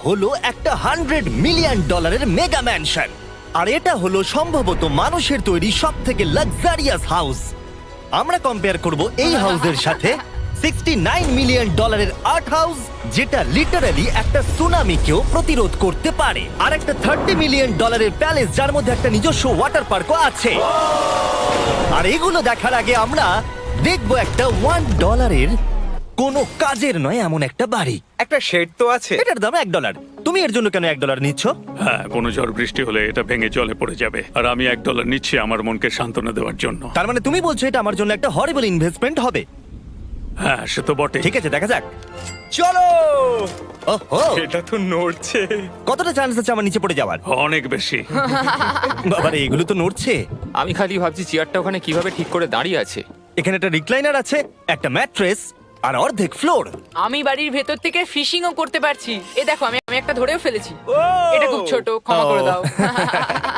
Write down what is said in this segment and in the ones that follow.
হলো একটা $100 million mega mansion, আর এটা হলো সম্ভবত মানুষের তৈরি সব থেকে লাক্সারিয়াস হাউস। আমরা কম্পেয়ার করব এই হাউসের সাথে $69 মিলিয়ন আর্ট হাউস, যেটা লিটারালি একটা সুনামিকেও প্রতিরোধ করতে পারে, আর একটা $30 মিলিয়ন প্যালেস যার মধ্যে একটা নিজস্ব ওয়াটার পার্কও আছে। আর এগুলো দেখার আগে আমরা দেখব একটা $1 কোনো কাজের নয় এমন একটা বাড়ি। একটা শেড তো আছে। এটার দাম $1। তুমি এর জন্য কেন $1 নিচ্ছ? হ্যাঁ, কোনো ঝড় বৃষ্টি হলে এটা ভেঙে জলে পড়ে যাবে, আর আমি $1 নিচ্ছি আমার মনকে সান্ত্বনা দেওয়ার জন্য। তার মানে তুমি বলছো এটা আমার জন্য একটা হরিবল ইনভেস্টমেন্ট হবে? হ্যাঁ, সে তো বটে। ঠিক আছে, দেখা যাক। চলো। ওহো, এটা তো নড়ছে। কতটা চান্স আছে আমার নিচে পড়ে যাওয়ার? অনেক বেশি। বাবারে, এগুলো তো নড়ছে। আমি খালি ভাবছি চেয়ারটা ওখানে কিভাবে ঠিক করে দাঁড়িয়ে আছে। এখানে একটা রিক্লাইনার আছে, একটা ম্যাট্রেস, আর অর্ধেক ফ্লোর। আমি বাড়ির ভেতর থেকে ফিশিংও করতে পারছি। এ দেখো, আমি একটা ধরেও ফেলেছি। এটা খুব ছোট, ক্ষমা করে দাও।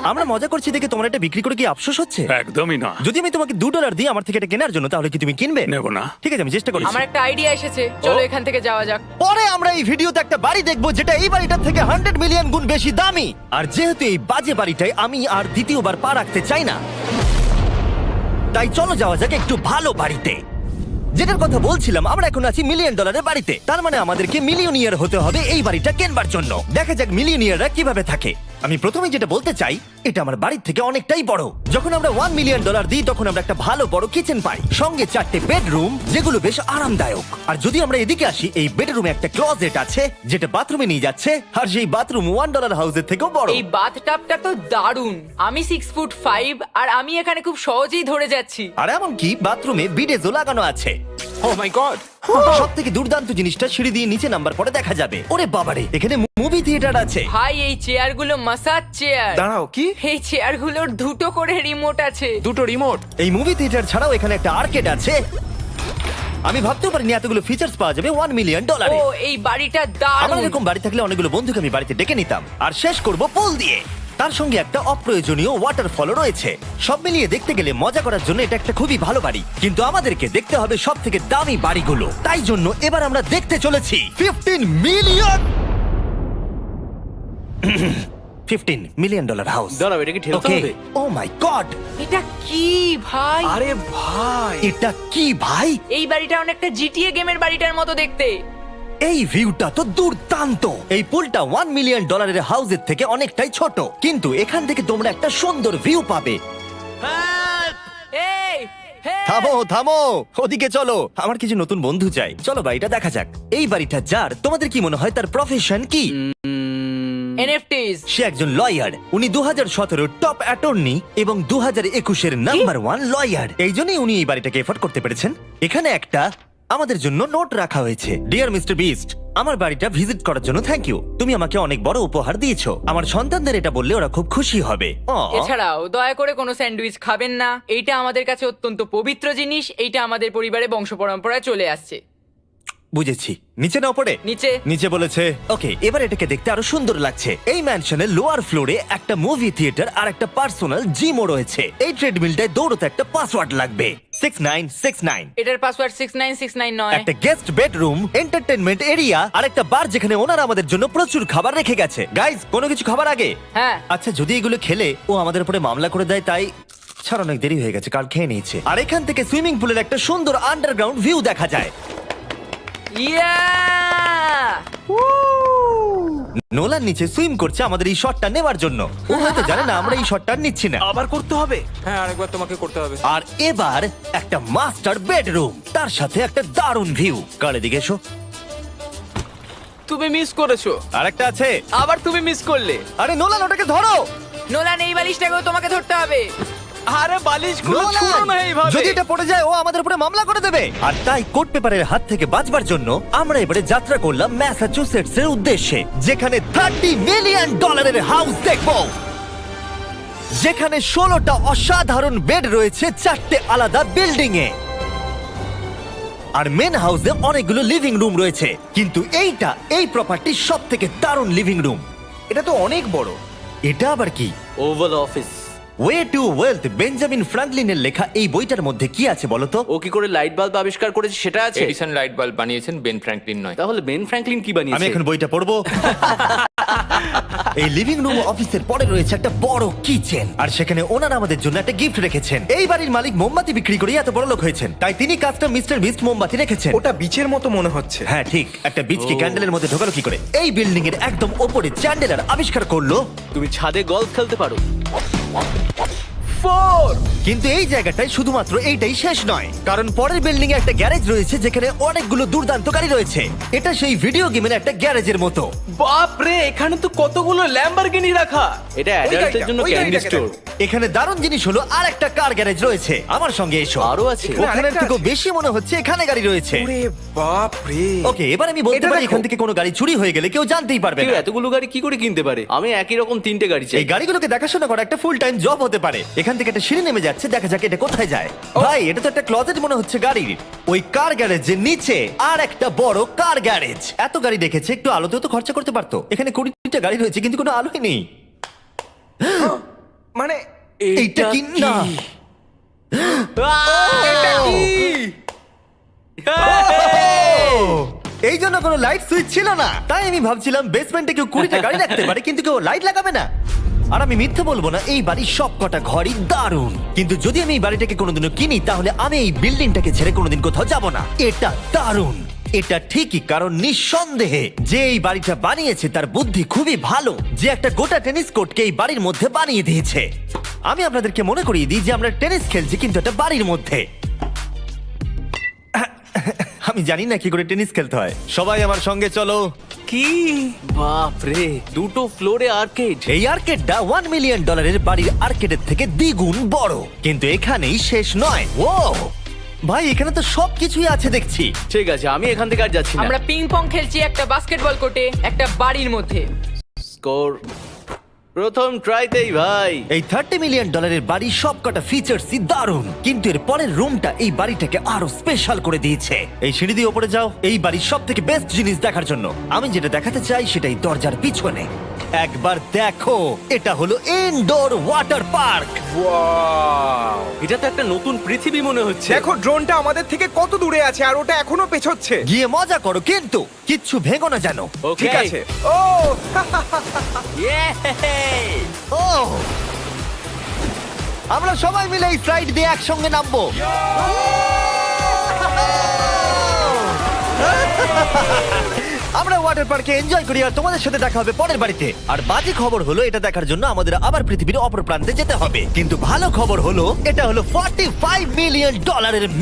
আমরা মজা করছি দেখে তোমার এটা বিক্রি করে কি আফসোস হচ্ছে? একদমই না। যদি আমি তোমাকে $2 দিই আমার থেকে এটা কেনার জন্য, তাহলে কি তুমি কিনবে? নেব না। ঠিক আছে, আমি চেষ্টা করছি। আমার একটা আইডিয়া এসেছে, চলো এখান থেকে যাওয়া যাক। পরে আমরা এই ভিডিওতে একটা বাড়ি দেখবো যেটা এই বাড়িটার থেকে 100 মিলিয়ন গুণ বেশি দামি। আর যেহেতু এই বাজে বাড়িটায় আমি আর দ্বিতীয়বার পা রাখতে চাই না, তাই চলো যাওয়া যাক একটু ভালো বাড়িতে। যেটার কথা বলছিলাম, আমরা এখন আছি $1 মিলিয়ন বাড়িতে। তার মানে আমাদেরকে মিলিয়নিয়ার হতে হবে এই বাড়িটা কেনবার জন্য। দেখা যাক মিলিয়নিয়াররা কিভাবে থাকে। আমি প্রথমে যেটা বলতে চাই, এটা আমার বাড়ির থেকে অনেকটাই বড়। যখন আমরা $1 মিলিয়ন দিই তখন আমরা একটা ভালো বড় কিচেন পাই, সঙ্গে 4টে বেডরুম যেগুলো বেশ আরামদায়ক। আর যদি আমরা এদিকে আসি, এই বেডরুমে একটা ক্লোজেট আছে যেটা বাথরুমে নিয়ে যাচ্ছে, আর সেই বাথরুম $1 হাউসের থেকেও বড়। এই বাথটাবটা তো দারুণ। আমি 6'5" আর আমি এখানে খুব সহজেই ধরে যাচ্ছি। আর এমনকি বাথরুমে বিডেজও লাগানো আছে। ও মাই গড! সব থেকে দুর্দান্ত জিনিসটা, সিঁড়ি দিয়ে নিচে নাম্বার পরে দেখা যাবে। ওরে বাবারে, এখানে মুভি থিয়েটার আছে। ভাই, এই চেয়ারগুলো মাসাজ চেয়ার। দাঁড়াও, কি? এই চেয়ারগুলোর দুটো করে রিমোট আছে। দুটো রিমোট? এই মুভি থিয়েটার ছাড়াও এখানে একটা আর্কেড আছে। আমি ভাবতেও পারিনি এতগুলো ফিচার্স পাওয়া যাবে $1 মিলিয়ন। ও, এই বাড়িটা আমার দারুণ। এরকম বাড়ি থাকলে অনেকগুলো বন্ধুকে আমি বাড়িতে ডেকে নিতাম, আর শেষ করব পুল দিয়ে। তার সঙ্গে একটা অপ্রয়োজনীয় ওয়াটারফলও রয়েছে। সব মিলিয়ে দেখতে গেলে মজা করার জন্য এটা একটা খুবই ভালো বাড়ি, কিন্তু আমাদেরকে দেখতে হবে সব থেকে দামি বাড়িগুলো। তাই জন্য এবার আমরা দেখতে চলেছি $15 মিলিয়ন হাউস। দাঁড়াও, এটা কি ঠেলতে হবে? ও মাই গড, এটা কি ভাই? আরে ভাই, এটা কি ভাই? এই বাড়িটা অনেকটা জিটিএ গেমের বাড়িটার মতো দেখতে। এই ভিউটা তো দুর্দান্ত। এই পুলটা $1 মিলিয়ন হাউসের থেকে অনেকটাই ছোট, কিন্তু এখান থেকে তোমরা একটা সুন্দর ভিউ পাবে। এই, hey! থামো থামো, ওদিকে চলো, আমার কিছু নতুন বন্ধু চাই। চলো বাড়িটা দেখা যাক। এই বাড়িটা যার, তোমাদের কি মনে হয় তার প্রফেশন কি? NFTs। সে একজন লয়ার। উনি 2017 টপ অ্যাটর্নি এবং 2021 নাম্বার 1 লয়ার। এই জন্যই উনি এই বাড়িটাকে এফোর্ড করতে পেরেছেন। এখানে একটা আমাদের জন্য নোট রাখা হয়েছে। ডিয়ার মিস্টার বিস্ট, আমার বাড়িটা ভিজিট করার জন্য থ্যাংক ইউ। তুমি আমাকে অনেক বড় উপহার দিয়েছো। আমার সন্তানদের এটা বললে ওরা খুব খুশি হবে। এছাড়াও দয়া করে কোনো স্যান্ডউইচ খাবেন না। এইটা আমাদের কাছে অত্যন্ত পবিত্র জিনিস। এইটা আমাদের পরিবারে বংশ পরম্পরায় চলে আসছে। বুঝেছি। নিচে না পড়ে? নিচে। নিচে বলেছে। ওকে, এবার এটাকে দেখতে আরো সুন্দর লাগছে। এই ম্যানশনের লোয়ার ফ্লোরে একটা মুভি থিয়েটার আর একটা পার্সোনাল জিমও রয়েছে। এই ট্রেডমিলটায় দৌড়তে একটা পাসওয়ার্ড লাগবে, 6969। এটার পাসওয়ার্ড 6969 নয়। একটা গেস্ট বেডরুম, এন্টারটেইনমেন্ট এরিয়া আর একটা বার যেখানে ওনারা আমাদের জন্য প্রচুর খাবার রেখে গেছে। গাইজ, কোনো কিছু খাবার আগে? হ্যাঁ। আচ্ছা, যদি এগুলো খেলে ও আমাদের উপরে মামলা করে দেয়, তাই ছাড়, অনেক দেরি হয়ে গেছে, কাল খেয়ে নিয়েছে। আর এখান থেকে সুইমিং পুলের একটা সুন্দর আন্ডারগ্রাউন্ড ভিউ দেখা যায়। ইয়া! নোলান নিচে সুইম করছে আমাদের এই শটটা নেওয়ার জন্য। ও হয়তো জানে না আমরা এই শটটা নিচ্ছি না। আবার করতে হবে? হ্যাঁ, আরেকবার তোমাকে করতে হবে। আর এবার একটা মাস্টার বেডরুম, তার সাথে একটা দারুণ ভিউ। কালে দিকে এসো। তুমি মিস করেছো। আর একটা আছে। আবার তুমি মিস করলে। আরে নোলান, ওটাকে ধরো। নোলান, এই বালিশটাকেও তোমাকে ধরতে হবে। আরে বালিশগুলো নোলান, ছুঁড়ো না এইভাবে। যদি এটা পড়ে যায় ও আমাদের উপরে মামলা করে দেবে। আর তাই কোর্ট পেপারের হাত থেকে বাঁচবার জন্য আমরা এবারে যাত্রা করলাম ম্যাসাচুসেটস এর উদ্দেশ্যে, যেখানে $30 মিলিয়ন হাউস দেখবো, যেখানে 16টা অসাধারণ বেড রয়েছে 4টে আলাদা বিল্ডিং এ। আর মেন হাউসে অনেকগুলো লিভিং রুম রয়েছে, কিন্তু এইটা এই প্রপার্টির সব থেকে দারুণ লিভিং রুম। এটা তো অনেক বড়। এটা আবার কি? Oval office. Way to wealth Benjamin ফ্রাঙ্কলিনের লেখা এই বইটার মধ্যে কি আছে বলো তো? ও কি করে লাইট বাল্ব আবিষ্কার করেছে সেটা আছে? এডিসন লাইট বাল্ব বানিয়েছেন, বেন ফ্র্যাঙ্কলিন নয়। তাহলে বেন ফ্র্যাঙ্কলিন কি আমি বানিয়েছে? এখন বইটা পড়বো। এই লিভিং রুম অফিসের পরে রয়েছে একটা বড় কিচেন, আর সেখানে ওনারা আমাদের জন্য একটা গিফট রেখেছেন। এই বাড়ির মালিক মোমবাতি বিক্রি করে এত বড় লোক হয়েছেন, তাই তিনি কাস্টম মিস্টার বিস্ট মোমবাতি রেখেছেন। ওটা বিচের মতো মনে হচ্ছে। হ্যাঁ ঠিক, একটা বীজকে ক্যান্ডেলের মধ্যে ঢোকালো কি করে? এই বিল্ডিং এর একদম ওপরে চ্যান্ডেলার আবিষ্কার করলো। তুমি ছাদে গলফ খেলতে পারো। 4 কিন্তু এই জায়গাটায় শুধুমাত্র এইটাই শেষ নয়, কারণ পরের বিল্ডিং এ একটা গ্যারেজ রয়েছে যেখানে অনেকগুলো দুর্দান্ত গাড়ি রয়েছে। এটা সেই ভিডিও গেমের একটা গ্যারেজের মতো। বাপ রে, এখানে তো কতগুলো ল্যাম্বরগিনি রাখা। এটা অ্যাডাল্টদের জন্য ওই ক্যান্ডি গাড়িটাকে স্টোর। এখানে দারুণ জিনিস হলো আর একটা কার গ্যারেজ রয়েছে। আমার সঙ্গে এসো। আরো আছে? ওখানের আরেকটা থেকেও আছে? বেশি মনে হচ্ছে এখানে গাড়ি রয়েছে। ওরে বাপ রে। ওকে, এবার আমি বলতে এটা পারি দেখো। এখান থেকে কোনো গাড়ি চুরি হয়ে গেলে কেউ জানতেই পারবে কেউ না। এতগুলো গাড়ি কি করে কিনতে পারে? আমি একই রকম 3টে গাড়ি চাই। এই গাড়িগুলোকে দেখাশোনা করা একটা ফুল টাইম জব হতে পারে। এখান থেকে একটা সিঁড়ি নেমে যাচ্ছে, দেখা যাক এটা কোথায় যায়। ভাই, এটা তো একটা ক্লজেট মনে হচ্ছে গাড়ির। ওই কার গ্যারেজের নিচে আর একটা বড় কার গ্যারেজ। এত গাড়ি দেখেছে, একটু আলোতেও তো খরচা করতে পারতো। এখানে 20টা গাড়ি রয়েছে কিন্তু কোনো আলোই নেই। মানে এইটা কি না? এটা কি? এই জন্য কোনো লাইট সুইচ ছিল না, তাই আমি ভাবছিলাম বেসমেন্টে কেউ 20টা গাড়ি রাখতে পারে, কিন্তু কেউ লাইট লাগাবে না। আর আমি মিথ্যে বলবো না, এই বাড়ির সব কটা ঘরই দারুণ। কিন্তু যদি আমি এই বাড়িটাকে কোনোদিনও কিনি, তাহলে আমি এই বিল্ডিংটাকে ছেড়ে কোনোদিন কোথাও যাব না। এটা দারুণ। এটা ঠিকই, কারণ নিঃসন্দেহে যে এই বাড়িটা বানিয়েছে তার বুদ্ধি খুবই ভালো, যে একটা গোটা টেনিস কোর্টকে এই বাড়ির মধ্যে বানিয়ে দিয়েছে। আমি আপনাদেরকে মনে করিয়ে দিই যে আমরা টেনিস খেলছি, কিন্তু একটা বাড়ির মধ্যে। আমি জানি না কি করে টেনিস খেলতে হয়। সবাই আমার সঙ্গে চলো। কি বাপ রে, 2টো ফ্লোরে আর্কেড। এই আর্কেডটা $1 মিলিয়ন বাড়ির আর্কেডের থেকে দ্বিগুণ বড়। কিন্তু এখানেই শেষ নয়। ও ভাই, এখানে তো সবকিছুই আছে দেখছি। ঠিক আছে, আমি এখান থেকে আর যাচ্ছি না। আমরা পিং পং খেলছি একটা বাস্কেটবল কোর্টে, একটা বাড়ির মধ্যে। স্কোর প্রথম ট্রাইতেই ভাই। এই $30 মিলিয়ন বাড়ির সবকটা ফিচার্সই দারুণ, কিন্তু এর পরের রুমটা এই বাড়িটাকে আরো স্পেশাল করে দিয়েছে। এই সিঁড়ি দিয়ে উপরে যাও এই বাড়ির সব থেকে বেস্ট জিনিস দেখার জন্য। আমি যেটা দেখাতে চাই সেটাই দরজার পিছনে। একবার দেখো, এটা হলো ইনডোর ওয়াটার পার্ক। ওয়াও। এটা তো একটা নতুন পৃথিবী মনে হচ্ছে। দেখো ড্রোনটা আমাদের থেকে কত দূরে আছে আর ওটা এখনো পেছচ্ছে। গিয়ে মজা করো, কিন্তু কিচ্ছু ভেঙো না জানো। Okay. ঠিক আছে। ও ও, আমরা সবাই মিলে এই স্লাইড দিয়ে একসঙ্গে নামবো। আমরা ওয়াটার পার্কে এনজয় করি, আর তোমাদের সাথে দেখা হবে পরের বাড়িতে। আর বাজে খবর হলো, এটা দেখার জন্য আমাদের আবার পৃথিবীর অপর প্রান্তে যেতে হবে। কিন্তু ভালো খবর হলো, এটা হলো $45 মিলিয়ন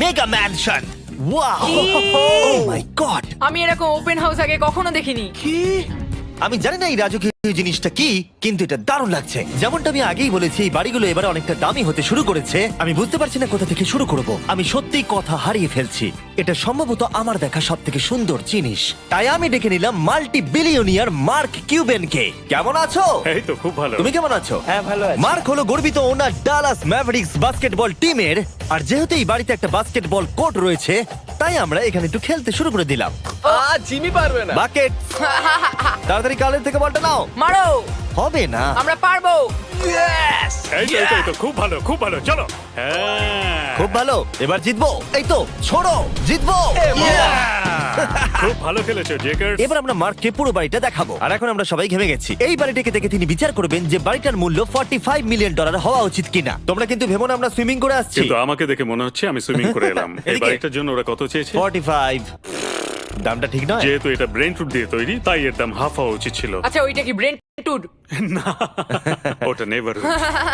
মেগা ম্যানশন। ওয়াও, ও মাই গড! আমি এরকম ওপেন হাউস আগে কখনো দেখিনি। আমি জানি না এই রাজকীয় জিনিসটা কি, কিন্তু এটা দারুণ লাগছে। যেমনটা আমি আগেই বলেছি, এই বাড়িগুলো এবার অনেকটা দামি হতে শুরু করেছে। আমি বুঝতে পারছি না কোথা থেকে শুরু করব। আমি সত্যিই কথা হারিয়ে ফেলছি। এটা সম্ভবত আমার দেখা সব থেকে সুন্দর জিনিস, তাই আমি ডেকে নিলাম মাল্টি বিলিয়নিয়ার মার্ক কিউবেনকে। কেমন আছো? এই তো খুব ভালো। তুমি কেমন আছো? হ্যাঁ, ভালো আছি। মার্ক হলো গর্বিত ওনার ডালাস ম্যাভরিক্স বাস্কেটবল টিমের। আর যেহেতু এই বাড়িতে একটা বাস্কেটবল কোর্ট রয়েছে, তাই আমরা এখানে একটু খেলতে শুরু করে দিলাম। জিমি পারবে না। বাকেট, তাড়াতাড়ি কালের থেকে বলটা নাও। মারো, হবে না। আমরা পারবো। এই তো খুব ভালো, খুব ভালো, চলো। হ্যাঁ, খুব ভালো, এবার জিতবো। এই তো ছোড়ো, জিতবো। খুব ভালো খেলেছো জেকার। এবার আমরা মার্ককে পুরো বাড়িটা দেখাবো। আর এখন আমরা সবাই ঘেমে গেছি। এই বাড়িটাকে দেখে তিনি বিচার করবেন যে বাড়িটার মূল্য $45 মিলিয়ন হওয়া উচিত কিনা। তোমরা কিন্তু ভেবো না আমরা সুইমিং করে আসছি। কিন্তু আমাকে দেখে মনে হচ্ছে আমি সুইমিং করে এলাম। এই এদিকে। বাড়িটার জন্য ওরা কত চেয়েছে? 45। দামটা ঠিক নয়। যেহেতু এটা ব্রেন টুট দিয়ে তৈরি, তাই এর দাম হাফ হওয়া উচিত ছিল। আচ্ছা, ওইটা কি ব্রেন টুড? ওটা নেভার।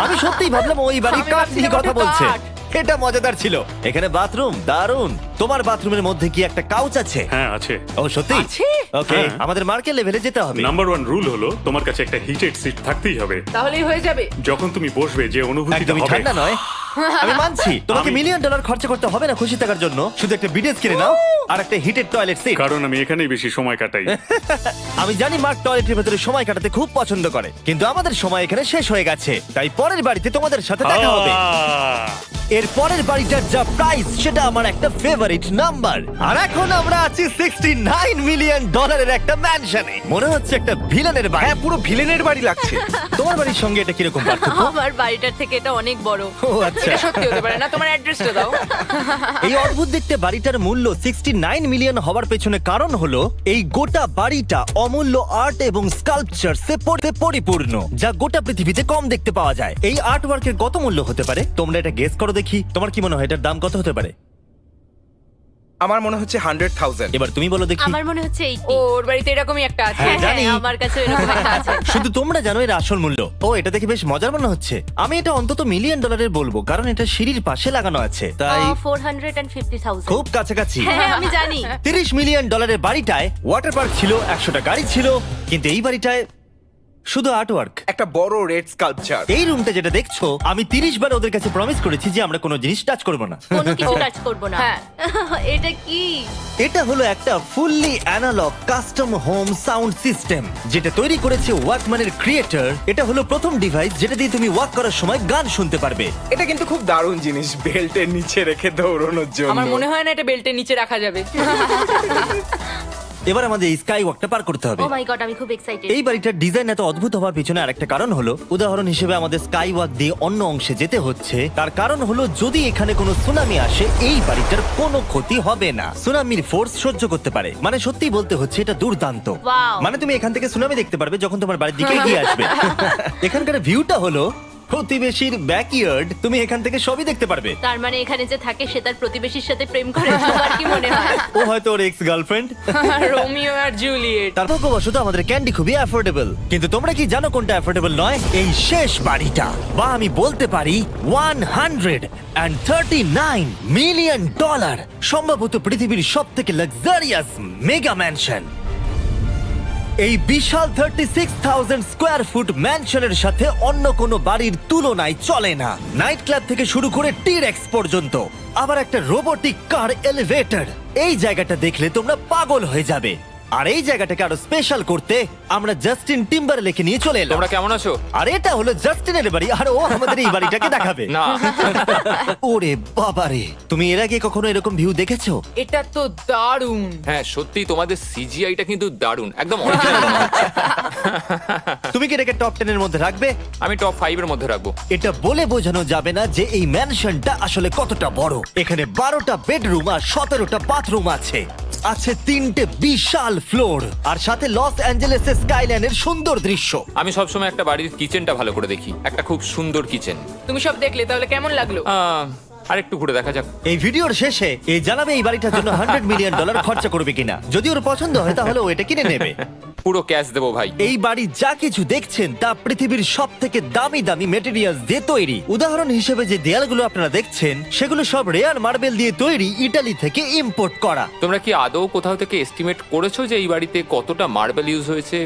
আমি সত্যিই ভাবলাম ওই বাড়ির আমি কাঠ নিয়ে ভাবছিলাম কথা ওটা বলছে। কাঠ। এটা মজাদার ছিল। এখানে বাথরুম দারুণ। তোমার বাথরুমের মধ্যে কি একটা কাউচ আছে? হ্যাঁ আছে। ও সত্যি? আছে? ওকে, হ্যাঁ। আমাদের মার্কেট লেভেলে যেতে হবে। নাম্বার 1 রুল হলো তোমার কাছে একটা হিটেড সিট থাকতেই হবে। তাহলেই হয়ে যাবে। যখন তুমি বসবে যে অনুভূতিটা একদমই হবে। ঠান্ডা নয়। আমি মানছি তোমাকে আমি- $1 মিলিয়ন খরচা করতে হবে না খুশি থাকার জন্য। শুধু একটা বিডেস কিনে নাও আর একটা হিটেড টয়লেট সিট। কারণ আমি এখানেই বেশি সময় কাটাই। আমি জানি মার্ক টয়লেটের ভেতরে সময় কাটাতে খুব পছন্দ করে, কিন্তু আমাদের সময় এখানে শেষ হয়ে গেছে। তাই পরের বাড়িতে তোমাদের সাথে দেখা হবে। এর পরের বাড়িটার যা প্রাইস সেটা আমার একটা ফেভারিট নাম্বার। আর এখন আমরা আছি $69 মিলিয়ন একটা ম্যানশনে। মনে হচ্ছে একটা ভিলেনের বাড়ি। হ্যাঁ, পুরো ভিলেনের বাড়ি লাগছে। তোমার বাড়ির সঙ্গে এটা কিরকম পার্থক্য? আমার বাড়িটার থেকে এটা অনেক বড়। ও আচ্ছা। এটা সত্যি হতে পারে না, তোমার অ্যাড্রেসটা দাও। এই অদ্ভুত দেখতে বাড়িটার মূল্য 69 মিলিয়ন হওয়ার পেছনে কারণ হলো এই গোটা বাড়িটা অমূল্য আর্ট এবং স্কাল্পচারসে পরিপূর্ণ, যা গোটা পৃথিবীতে কম দেখতে পাওয়া যায়। এই আর্ট ওয়ার্কের কত মূল্য হতে পারে তোমরা এটা গেস করো দেখি। তোমার কি মনে হয় এটার দাম কত হতে পারে? আমার মনে হচ্ছে 100,000। এবার তুমি বলো দেখি। আমার মনে হচ্ছে ওর বাড়িতে এরকমই একটা আছে। হ্যাঁ, জানি। আমার কাছে এরকম একটা আছে। শুধু তোমরা জানো এর আসল মূল্য। ও, এটা দেখে বেশ মজার মনে হচ্ছে। আমি এটা অন্তত মিলিয়ন ডলারের বলবো, কারণ এটা সিঁড়ির পাশে লাগানো আছে, তাই 450,000। খুব কাছাকাছি। হ্যাঁ, আমি জানি। 30 মিলিয়ন ডলারের বাড়িটায় ওয়াটার পার্ক ছিল, 100টা গাড়ি ছিল, কিন্তু এই বাড়িটায় শুধু আর্টওয়ার্ক। একটা বড় রেড স্কাল্পচার। এই রুমটা যেটা দেখছো, আমি 30 বার ওদের কাছে প্রমিস করেছি যে আমরা কোনো জিনিস টাচ করব না। কোনো কিছু টাচ করব না। হ্যাঁ। এটা কি? এটা হলো একটা fully analog custom home sound system, যেটা তৈরি করেছে ওয়াকম্যানের ক্রিয়েটর। এটা হলো প্রথম ডিভাইস যেটা দিয়ে তুমি ওয়াক করার সময় গান শুনতে পারবে। এটা কিন্তু খুব দারুণ জিনিস, বেল্টের নিচে রেখে দৌড়ানোর জন্য। আমার মনে হয় না এটা বেল্টের নিচে রাখা যাবে। এবার আমাদের এই স্কাই ওয়াকটা পার করতে হবে। ও মাই গড, আমি খুব এক্সাইটেড। এই বাড়িটার ডিজাইন এত অদ্ভুত হওয়ার পিছনে আরেকটা কারণ হলো, উদাহরণ হিসেবে আমাদের স্কাই ওয়াক দিয়ে অন্য অংশে যেতে হচ্ছে। তার কারণ হলো যদি এখানে কোনো সুনামি আসে এই বাড়িটার কোনো ক্ষতি হবে না। সুনামির ফোর্স সহ্য করতে পারে। মানে সত্যি বলতে হচ্ছে এটা দুর্দান্ত। Wow. মানে তুমি এখান থেকে সুনামি দেখতে পারবে যখন তোমার বাড়ির দিকে এগিয়ে আসবে। এখানকার ভিউটা হলো প্রতিবেশীর ব্যাকইয়ার্ড। তুমি এখান থেকে সবই দেখতে পারবে। তার মানে এখানে যে থাকে সে তার প্রতিবেশীর সাথে প্রেম করে, তোমার কি মনে হয়? ও হয়তো ওর এক্স গার্লফ্রেন্ড। রোমিও আর জুলিয়েট। তার ভাগ্যবশত আমাদের ক্যান্ডি খুবই অ্যাফোর্ডেবল, কিন্তু তোমরা কি জানো কোনটা অ্যাফোর্ডেবল নয়? এই শেষ বাড়িটা, বা আমি বলতে পারি $139 মিলিয়ন, সম্ভবত পৃথিবীর সব থেকে লাক্সারিয়াস মেগা ম্যানশন। এই বিশাল 36,000 স্কোয়ার ফুট ম্যানশনের সাথে অন্য কোনো বাড়ির তুলনায় চলে না। নাইট ক্লাব থেকে শুরু করে টিরেক্স পর্যন্ত, আবার একটা রোবোটিক কার এলিভেটর। এই জায়গাটা দেখলে তোমরা পাগল হয়ে যাবে। আর এই জায়গাটাকে আরো স্পেশাল করতে আমরা জাস্টিন টিম্বারলেকে নিয়ে চলে এলাম। তোমরা কেমন আছো? আর এটা হলো জাস্টিনের বাড়ি, আর ও আমাদের এই বাড়িটাকে দেখাবে। না, ওরে বাবারে, তুমি এর আগে কখনো এরকম ভিউ দেখেছো? এটা তো দারুণ। হ্যাঁ সত্যি তোমাদের সিজিআইটা কিন্তু দারুণ, একদম অরিজিনাল মনে হচ্ছে। তুমি কি এটাকে টপ 10 এর মধ্যে রাখবে? আমি টপ 5 এর মধ্যে রাখবো। এটা বলে বোঝানো যাবে না যে এই ম্যানশনটা আসলে কতটা বড়। এখানে 12টা বেডরুম আর 17টা বাথরুম আছে। আছে 3টে বিশাল ফ্লোর, আর সাথে লস অ্যাঞ্জেলেসের স্কাইলাইনের সুন্দর দৃশ্য। আমি সবসময় একটা বাড়ির কিচেনটা ভালো করে দেখি, একটা খুব সুন্দর কিচেন। তুমি সব দেখলে, তাহলে কেমন লাগলো? আরেকটু ঘুরে দেখা যাক। এই ভিডিওর শেষে এই জানাবে এই বাড়িটার জন্য $100 মিলিয়ন খরচা করবে কিনা। যদি ওর পছন্দ হয় তাহলে ও এটা কিনে নেবে। পুরো ক্যাশ দেবো ভাই। এই বাড়ি যা কিছু দেখছেন তা পৃথিবীর সব থেকে দামি দামি মেটেরিয়ালস দিয়ে তৈরি। উদাহরণ হিসেবে যে দেয়ালগুলো আপনারা দেখছেন সেগুলো সব রেয়ার মার্বেল দিয়ে তৈরি, ইটালি থেকে ইম্পোর্ট করা। তোমরা কি আদৌ কোথাও থেকে এস্টিমেট করেছো যে এই বাড়িতে কতটা মার্বেল ইউজ হয়েছে?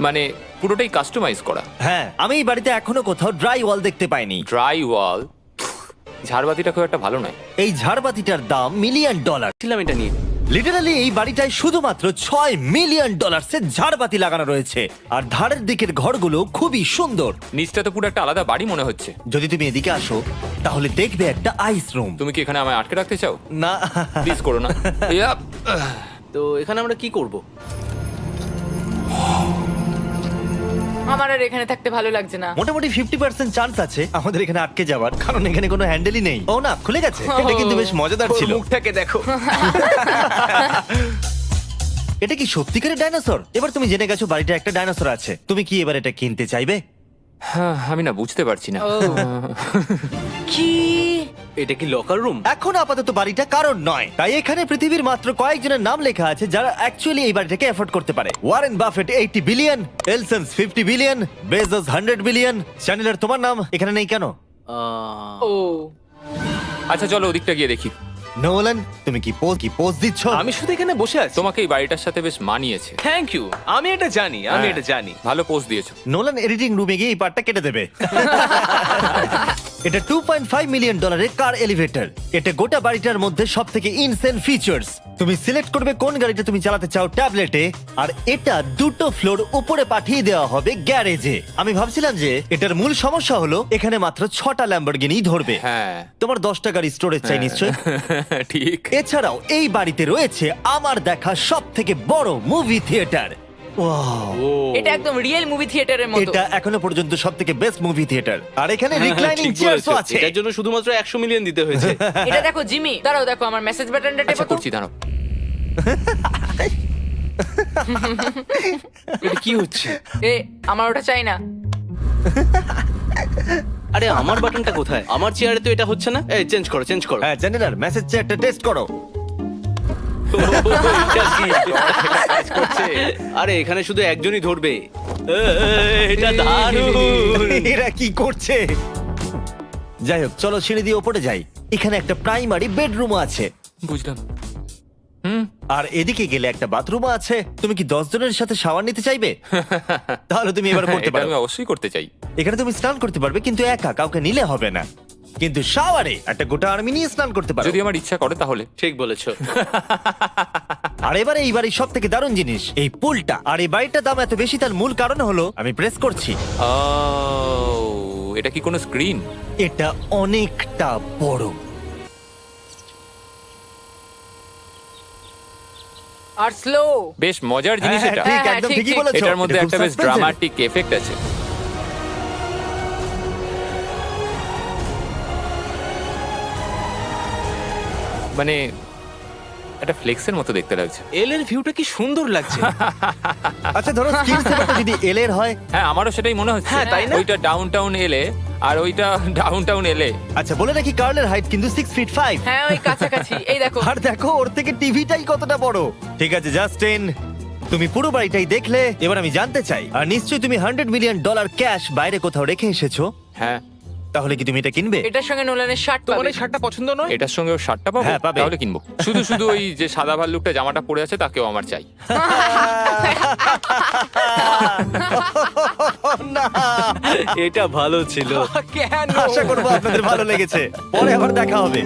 মানে পুরোটাই কাস্টমাইজ করা। হ্যাঁ, আমি এই বাড়িতে এখনো কোথাও ড্রাই ওয়াল দেখতে পাইনি। ড্রাই ওয়াল, ঝাড়বাতিটা খুব একটা ভালো নয়। এই ঝাড়বাতিটার দাম $1 মিলিয়ন। ছিলাম এটা নিয়ে। লিটারালি এই বাড়িটায় শুধুমাত্র $6 মিলিয়ন ঝাড়বাতি লাগানো রয়েছে, আর ধারের দিকের ঘরগুলো খুবই সুন্দর। নিচটা তো পুরো একটা আলাদা বাড়ি মনে হচ্ছে। যদি তুমি এদিকে আসো তাহলে দেখবে একটা আইস রুম। তুমি কি এখানে আমায় আটকে রাখতে চাও? না, প্লিজ করো না। ইয়াপ। তো এখানে আমরা কি করব? আমার আর এখানে থাকতে ভালো লাগছে না। মোটামুটি 50% চান্স আছে আমাদের এখানে আটকে যাওয়ার, কারণ এখানে কোনো হ্যান্ডেলই নেই। ও না, খুলে গেছে। এটা কিন্তু বেশ মজাদার ওর ছিল। মুখটাকে দেখো। এটা কি সত্যিকারের ডাইনোসর? এবার তুমি জেনে গেছো বাড়িটা একটা ডাইনোসর আছে। তুমি কি এবার এটা কিনতে চাইবে? হ্যাঁ, আমি না বুঝতে পারছি না। ও। কি? এটা কি লকার রুম? এখন আপাতত বাড়িটা কারণ নয়, তাই এখানে পৃথিবীর মাত্র কয়েকজনের নাম লেখা আছে যারা অ্যাকচুয়ালি এই বাড়িটাকে এফোর্ড করতে পারে। Warren Buffett 80 billion, এলসন্স 50 billion, Bezos 100 billion. চ্যানেলার, তোমার নাম এখানে নেই কেন? ও, আচ্ছা চলো ওদিকটা গিয়ে দেখি। নোলান, তুমি কি পোজ দিচ্ছ? আমি শুধু এখানে বসে আছি। তোমাকে এই বাড়িটার সাথে বেশ মানিয়েছে। Thank you. আমি এটা জানি, আমি এটা জানি। ভালো পোস্ট দিয়েছো। নোলান এডিটিং রুমে গিয়ে এই পার্টটা কেটে দেবে। এটা $2.5 মিলিয়ন কার এলিভেটর। এটা গোটা বাড়িটার মধ্যে সব থেকে ইনসেন ফিচার্স। তুমি সিলেক্ট করবে কোন গাড়িটা তুমি চালাতে চাও ট্যাবলেটে, আর এটা 2টো ফ্লোর উপরে পাঠিয়ে দেওয়া হবে গ্যারেজে। আমি ভাবছিলাম যে এটার মূল সমস্যা হলো এখানে মাত্র 6টা ল্যাম্বরগিনি ধরবে। হ্যাঁ তোমার 10টা গাড়ি স্টোরেজ চাই নিশ্চয়ই। ঠিক। এছাড়াও এই বাড়িতে রয়েছে আমার দেখা সব থেকে বড় মুভি থিয়েটার। এটা একদম রিয়েল মুভি থিয়েটারের মতো। এটা এখনো পর্যন্ত সব থেকে বেস্ট মুভি থিয়েটার। আর এখানে রিক্লাইনিং ঠিক চেয়ারসও বলেছো। আছে। এটার জন্য শুধুমাত্র 100 মিলিয়ন দিতে হয়েছে। এটা দেখো জিমি, দাঁড়াও দেখো আমার মেসেজ বাটনটা আচ্ছা টেপো তো। করছি দাঁড়াও। এটা কি হচ্ছে? এ আমার ওটা চাই না। আরে আমার বাটনটা কোথায়? আমার চেয়ারে তো এটা হচ্ছে না। এই চেঞ্জ করো, চেঞ্জ করো। হ্যাঁ জেনারেল মেসেজ চেয়ারটা টেস্ট করো। এটা কি? কাজ করছে। আরে এখানে শুধু একজনই ধরবে। এটা দারুণ। এরা কি করছে? যাই হোক চলো সিঁড়ি দিয়ে ওপরে যাই। এখানে একটা প্রাইমারি বেডরুম আছে, বুঝলাম। আর এদিকে গেলে একটা বাথরুম আছে। তুমি কি 10 জনের সাথে শাওয়ার নিতে চাইবে? তাহলে তুমি এবার করতে এটা পারো। আমি অবশ্যই করতে চাই। এখানে তুমি স্নান করতে পারবে, কিন্তু একা, কাউকে নিলে হবে না। কিন্তু শাওয়ারে একটা গোটা আর্মি নিয়ে স্নান করতে পারো। যদি আমার ইচ্ছা করে তাহলে। ঠিক বলেছো। আর এবারে এই বাড়ির সব থেকে দারুণ জিনিস এই পুলটা। আর এই বাড়িটার দাম এত বেশি তার মূল কারণ হলো, আমি প্রেস করছি, ও, এটা কি কোনো স্ক্রিন? এটা অনেকটা বড়। আর স্লো। বেশ মজার জিনিস হ্যাঁ, এটা। ঠিক, হ্যাঁ, একদম ঠিক, ঠিকই ঠিক। বলেছো। এটার মধ্যে এটা খুব একটা বেশ suspense-এর। ড্রামাটিক এফেক্ট আছে। মানে একটা ফ্লেক্সের মতো দেখতে লাগছে। এল এর ভিউটা কি সুন্দর লাগছে। আচ্ছা ধরো স্ক্রিন সেভারটা যদি এল এর হয়। হ্যাঁ আমারও সেটাই মনে হচ্ছে। হ্যাঁ, তাই না? ওইটা ডাউনটাউন এলে আর ওইটা ডাউনটাউন এলে। আচ্ছা বলে রাখি কার্লের হাইট কিন্তু 6'5". হ্যাঁ ওই কাছাকাছি। এই দেখো। আর দেখো ওর থেকে টিভিটাই কতটা বড়। ঠিক আছে জাস্টিন, তুমি পুরো বাড়িটাই দেখলে। এবার আমি জানতে চাই, আর নিশ্চয়ই তুমি $100 মিলিয়ন ক্যাশ বাইরে কোথাও রেখে এসেছো, হ্যাঁ তাহলে কি তুমি এটা কিনবে? এটার সঙ্গে নোলানের শার্ট তোমার পাবে। এই শার্টটা পছন্দ নয়? এটার সঙ্গে ওর শার্টটা পাবো? হ্যাঁ, পাবে। তাহলে কিনবো। শুধু শুধু ওই যে সাদা ভাল্লুকটা জামাটা পরে আছে তাকেও আমার চাই। না, এটা ভালো ছিল। কেন? আশা করবো আপনাদের ভালো লেগেছে। পরে আবার দেখা হবে।